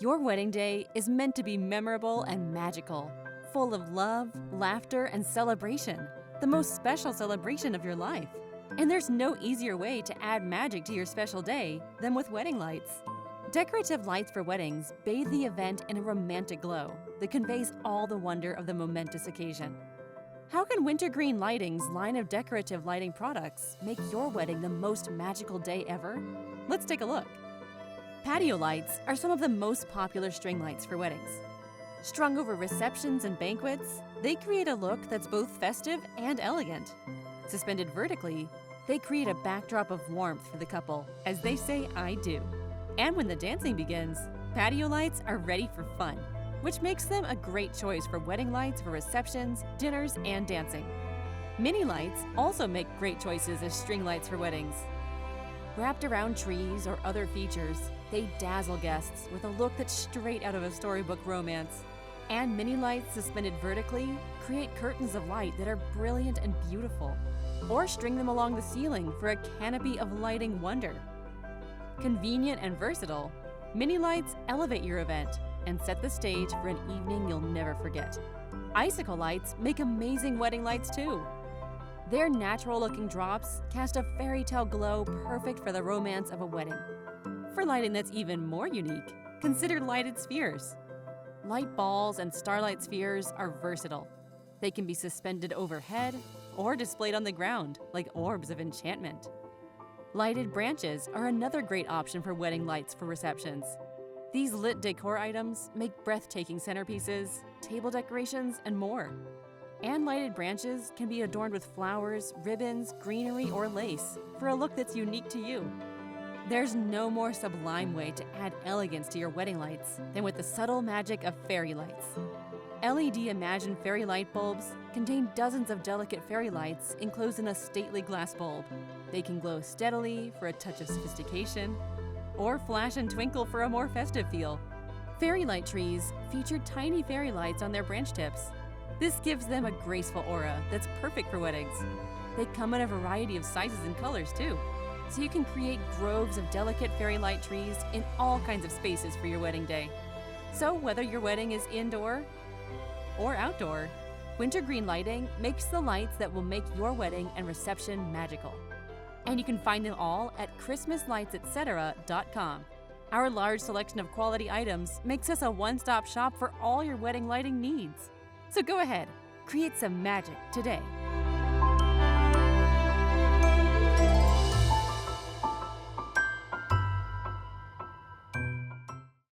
Your wedding day is meant to be memorable and magical, full of love, laughter, and celebration, the most special celebration of your life. And there's no easier way to add magic to your special day than with wedding lights. Decorative lights for weddings bathe the event in a romantic glow that conveys all the wonder of the momentous occasion. How can Wintergreen Lighting's line of decorative lighting products make your wedding the most magical day ever? Let's take a look. Patio lights are some of the most popular string lights for weddings. Strung over receptions and banquets, they create a look that's both festive and elegant. Suspended vertically, they create a backdrop of warmth for the couple as they say "I do." And when the dancing begins, patio lights are ready for fun, which makes them a great choice for wedding lights for receptions, dinners, and dancing. Mini lights also make great choices as string lights for weddings. Wrapped around trees or other features, they dazzle guests with a look that's straight out of a storybook romance. And mini lights suspended vertically create curtains of light that are brilliant and beautiful. Or string them along the ceiling for a canopy of lighting wonder. Convenient and versatile, mini lights elevate your event and set the stage for an evening you'll never forget. Icicle Lights make amazing wedding lights too. Their natural-looking drops cast a fairy tale glow perfect for the romance of a wedding. For lighting that's even more unique, consider lighted spheres. Light balls and starlight spheres are versatile. They can be suspended overhead or displayed on the ground like orbs of enchantment. Lighted branches are another great option for wedding lights for receptions. These lit decor items make breathtaking centerpieces, table decorations, and more. And lighted branches can be adorned with flowers, ribbons, greenery, or lace for a look that's unique to you. There's no more sublime way to add elegance to your wedding lights than with the subtle magic of fairy lights. LED Imagine fairy light bulbs contain dozens of delicate fairy lights enclosed in a stately glass bulb. They can glow steadily for a touch of sophistication, or flash and twinkle for a more festive feel. Fairy light trees feature tiny fairy lights on their branch tips. This gives them a graceful aura that's perfect for weddings. They come in a variety of sizes and colors too, so you can create groves of delicate fairy light trees in all kinds of spaces for your wedding day. So whether your wedding is indoor or outdoor, Wintergreen Lighting makes the lights that will make your wedding and reception magical. And you can find them all at christmaslightsetc.com. Our large selection of quality items makes us a one-stop shop for all your wedding lighting needs. So go ahead, create some magic today.